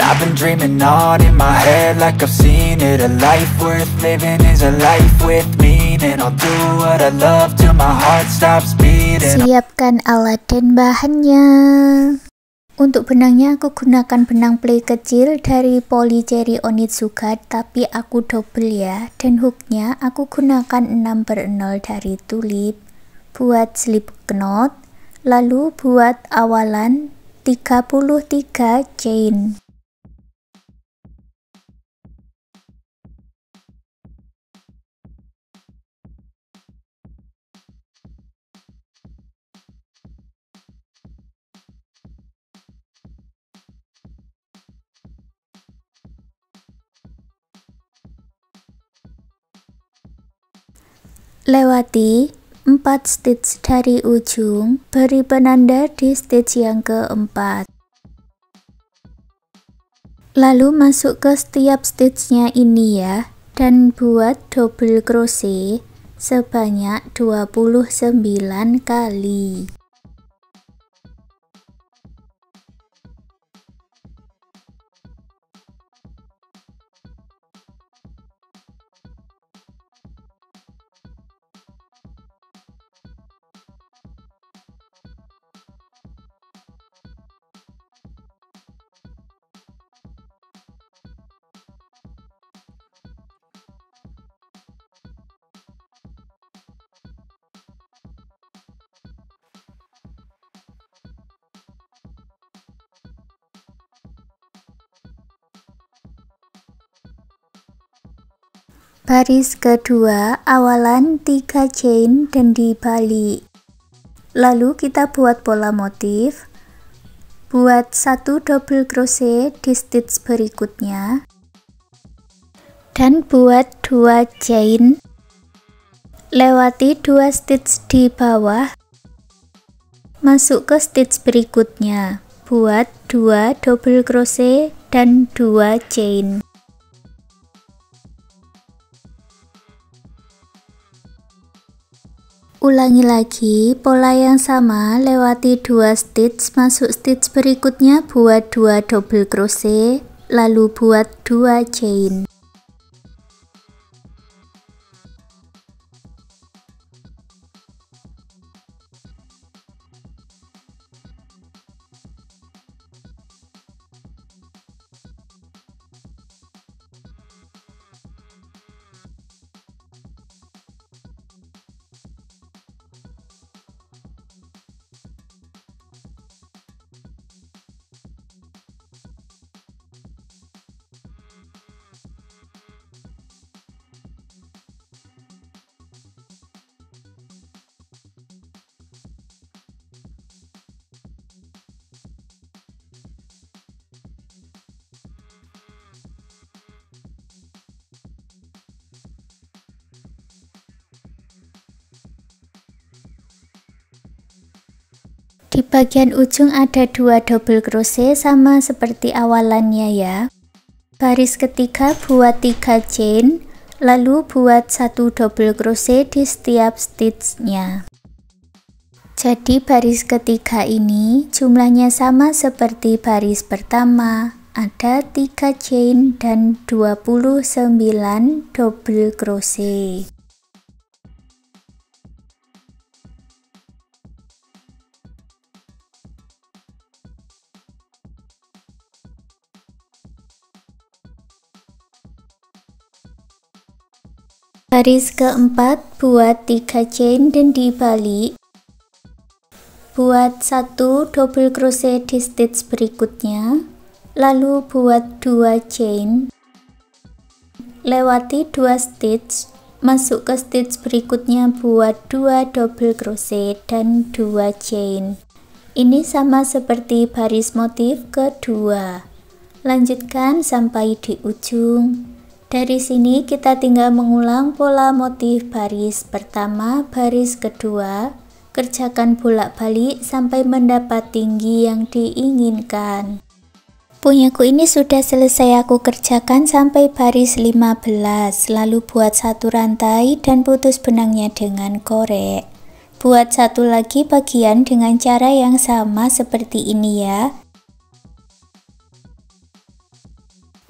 I've been dreaming on in my head like I've seen it. A life worth living is a life with meaning. I'll do what I love till my heart stops beating. Siapkan alat dan bahannya. Untuk benangnya aku gunakan benang play kecil dari Polycherry Onitsuka, tapi aku double ya. Dan hooknya aku gunakan 6/0 dari Tulip. Buat slip knot, lalu buat awalan 33 chain. Lewati 4 stitch dari ujung, beri penanda di stitch yang keempat. Lalu masuk ke setiap stitchnya ini ya, dan buat double crochet sebanyak 29 kali. Baris kedua awalan 3 chain dan dibalik. Lalu kita buat pola motif. Buat 1 double crochet di stitch berikutnya dan buat 2 chain. Lewati 2 stitch di bawah, masuk ke stitch berikutnya, buat 2 double crochet dan 2 chain. Ulangi lagi pola yang sama, lewati 2 stitch, masuk stitch berikutnya, buat 2 double crochet, lalu buat 2 chain. Di bagian ujung ada 2 double crochet sama seperti awalannya ya. Baris ketiga buat 3 chain, lalu buat 1 double crochet di setiap stitchnya. Jadi baris ketiga ini jumlahnya sama seperti baris pertama, ada 3 chain dan 29 double crochet. Baris keempat buat 3 chain dan dibalik. Buat 1 double crochet di stitch berikutnya, lalu buat 2 chain. Lewati 2 stitch, masuk ke stitch berikutnya, buat 2 double crochet dan 2 chain. Ini sama seperti baris motif kedua. Lanjutkan sampai di ujung. Dari sini kita tinggal mengulang pola motif baris pertama, baris kedua, kerjakan bolak-balik sampai mendapat tinggi yang diinginkan. Punyaku ini sudah selesai aku kerjakan sampai baris 15, lalu buat 1 rantai dan putus benangnya dengan korek. Buat 1 lagi bagian dengan cara yang sama seperti ini ya.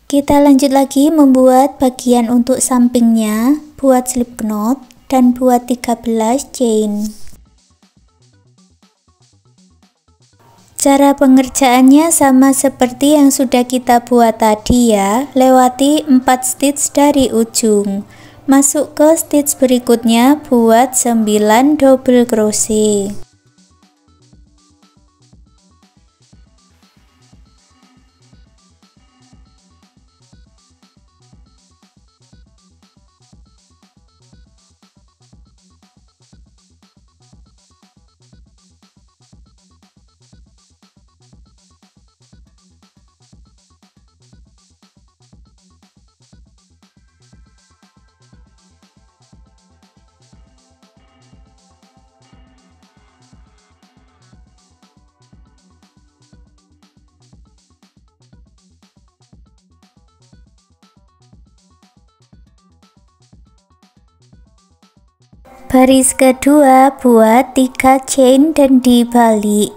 Kita lanjut lagi membuat bagian untuk sampingnya, buat slip knot dan buat 13 chain. Cara pengerjaannya sama seperti yang sudah kita buat tadi ya, lewati 4 stitch dari ujung. Masuk ke stitch berikutnya, buat 9 double crochet. Baris kedua buat 3 chain dan dibalik.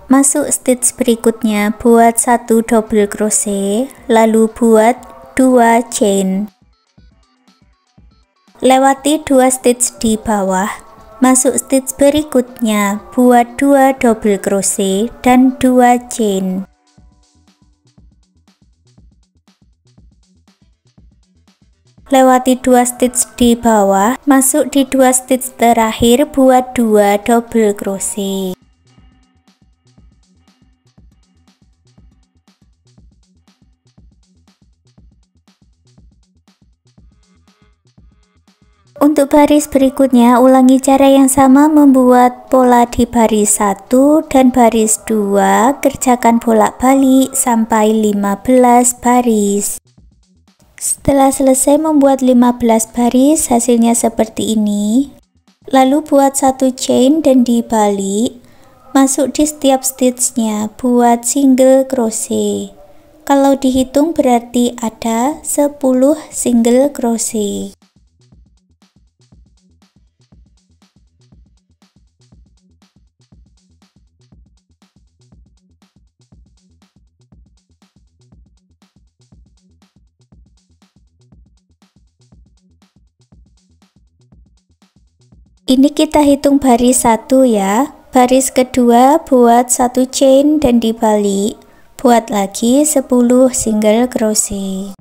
Masuk stitch berikutnya, buat 1 double crochet, lalu buat 2 chain. Lewati 2 stitch di bawah. Masuk stitch berikutnya, buat 2 double crochet dan 2 chain. Lewati 2 stitch di bawah, masuk di 2 stitch terakhir, buat 2 double crochet. Untuk baris berikutnya, ulangi cara yang sama membuat pola di baris 1 dan baris 2, kerjakan bolak-balik sampai 15 baris. Setelah selesai membuat 15 baris, hasilnya seperti ini. Lalu buat 1 chain dan dibalik. Masuk di setiap stitchnya, buat single crochet. Kalau dihitung berarti ada 10 single crochet. Ini kita hitung baris 1 ya. Baris kedua buat 1 chain dan dibalik. Buat lagi 10 single crochet.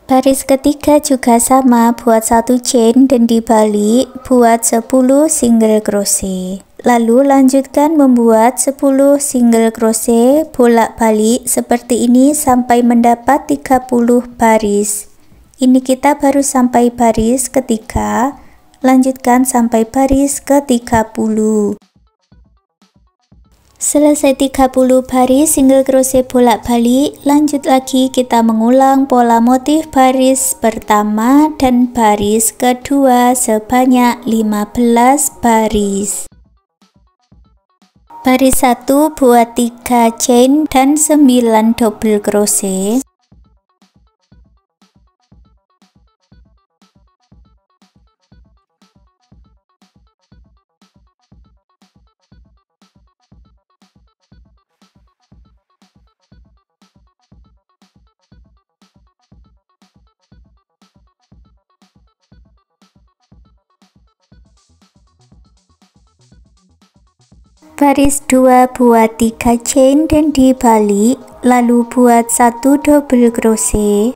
Baris ketiga juga sama, buat 1 chain dan dibalik, buat 10 single crochet. Lalu lanjutkan membuat 10 single crochet bolak-balik seperti ini sampai mendapat 30 baris. Ini kita baru sampai baris ketiga, lanjutkan sampai baris ke-30. Selesai 30 baris single crochet bolak-balik, lanjut lagi kita mengulang pola motif baris pertama dan baris kedua sebanyak 15 baris. Baris 1 buat 3 chain dan 9 double crochet. Baris 2 buat 3 chain dan dibalik, lalu buat 1 double crochet,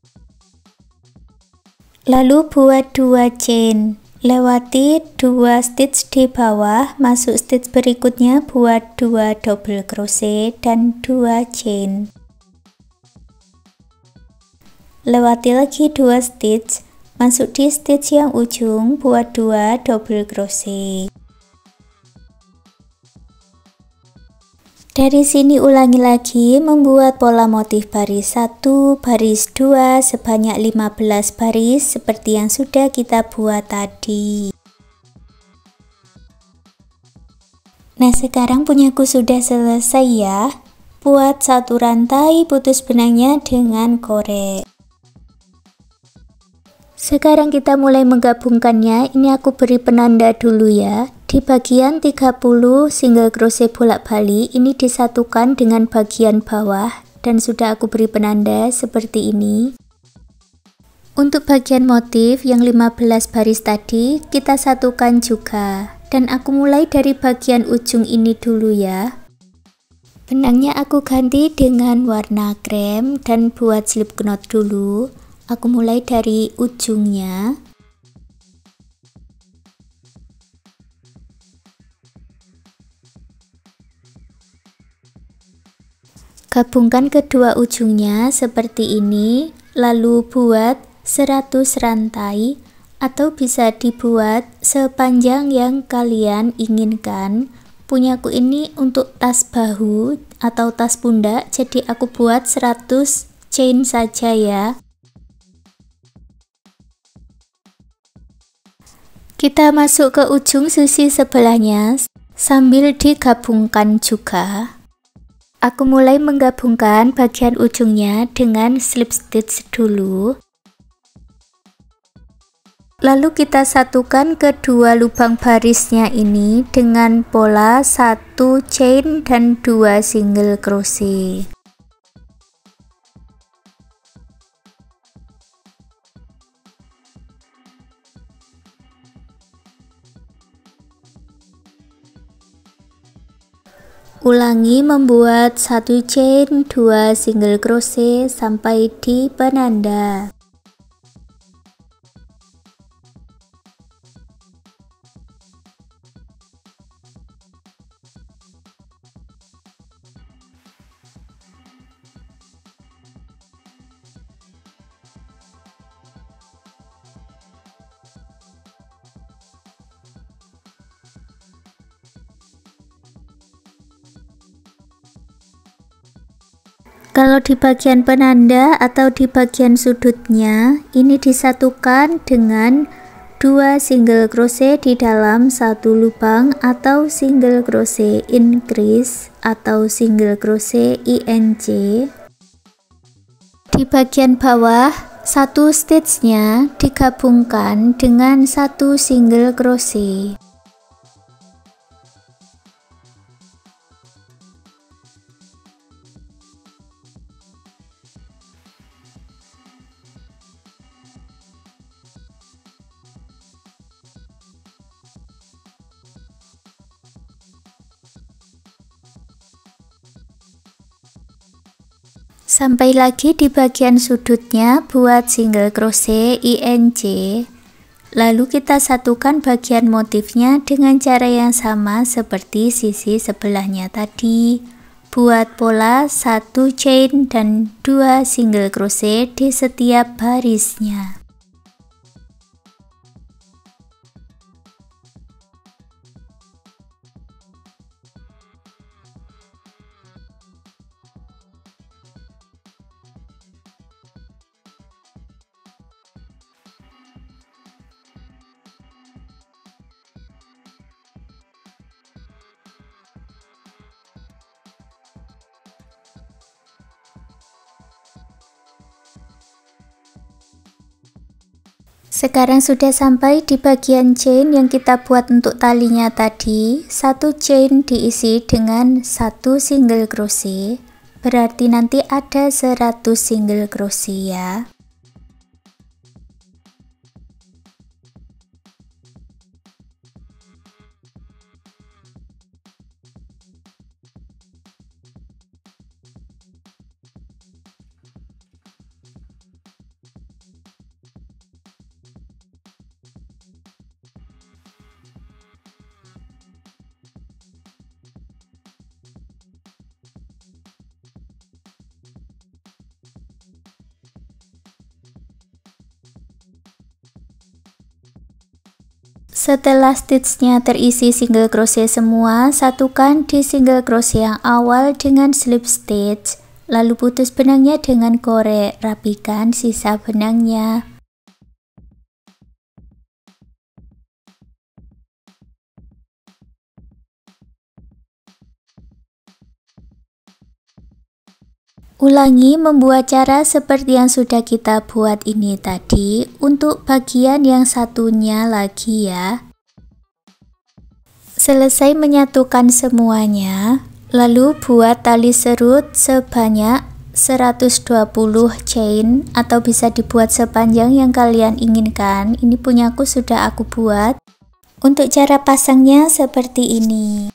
lalu buat 2 chain, lewati 2 stitch di bawah, masuk stitch berikutnya buat 2 double crochet dan 2 chain, lewati lagi 2 stitch, masuk di stitch yang ujung, buat 2 double crochet. Dari sini ulangi lagi membuat pola motif baris 1, baris 2 sebanyak 15 baris seperti yang sudah kita buat tadi. Nah, sekarang punyaku sudah selesai ya. Buat satu rantai, putus benangnya dengan korek. Sekarang kita mulai menggabungkannya. Ini aku beri penanda dulu ya. Di bagian 30 single crochet bolak-balik ini disatukan dengan bagian bawah dan sudah aku beri penanda seperti ini. Untuk bagian motif yang 15 baris tadi kita satukan juga. Dan aku mulai dari bagian ujung ini dulu ya. Benangnya aku ganti dengan warna krem dan buat slip knot dulu. Aku mulai dari ujungnya. Gabungkan kedua ujungnya seperti ini, lalu buat 100 rantai atau bisa dibuat sepanjang yang kalian inginkan. Punyaku ini untuk tas bahu atau tas pundak, jadi aku buat 100 chain saja ya. Kita masuk ke ujung sisi sebelahnya sambil digabungkan juga. Aku mulai menggabungkan bagian ujungnya dengan slip stitch dulu. Lalu kita satukan kedua lubang barisnya ini dengan pola 1 chain dan 2 single crochet. Ulangi membuat 1 chain 2 single crochet sampai di penanda. Kalau di bagian penanda atau di bagian sudutnya, ini disatukan dengan 2 single crochet di dalam satu lubang atau single crochet increase atau single crochet INC. Di bagian bawah, satu stitchnya digabungkan dengan 1 single crochet. Sampai lagi di bagian sudutnya buat single crochet INC. Lalu kita satukan bagian motifnya dengan cara yang sama seperti sisi sebelahnya tadi. Buat pola 1 chain dan 2 single crochet di setiap barisnya. Sekarang sudah sampai di bagian chain yang kita buat untuk talinya tadi. 1 chain diisi dengan 1 single crochet, berarti nanti ada 100 single crochet ya. Setelah stitchnya terisi single crochet semua, satukan di single crochet yang awal dengan slip stitch, lalu putus benangnya dengan korek, rapikan sisa benangnya. Ulangi membuat cara seperti yang sudah kita buat ini tadi untuk bagian yang satunya lagi ya. Selesai menyatukan semuanya, lalu buat tali serut sebanyak 120 chain atau bisa dibuat sepanjang yang kalian inginkan. Ini punyaku sudah aku buat. Untuk cara pasangnya seperti ini.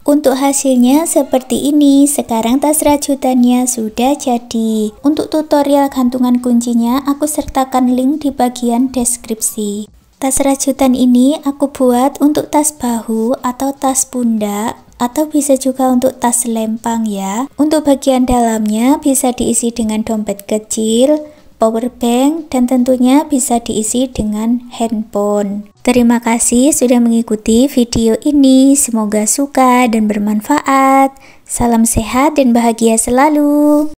Untuk hasilnya seperti ini. Sekarang tas rajutannya sudah jadi. Untuk tutorial gantungan kuncinya aku sertakan link di bagian deskripsi. Tas rajutan ini aku buat untuk tas bahu atau tas pundak, atau bisa juga untuk tas lempang ya. Untuk bagian dalamnya bisa diisi dengan dompet kecil, power bank, dan tentunya bisa diisi dengan handphone. Terima kasih sudah mengikuti video ini. Semoga suka dan bermanfaat. Salam sehat dan bahagia selalu.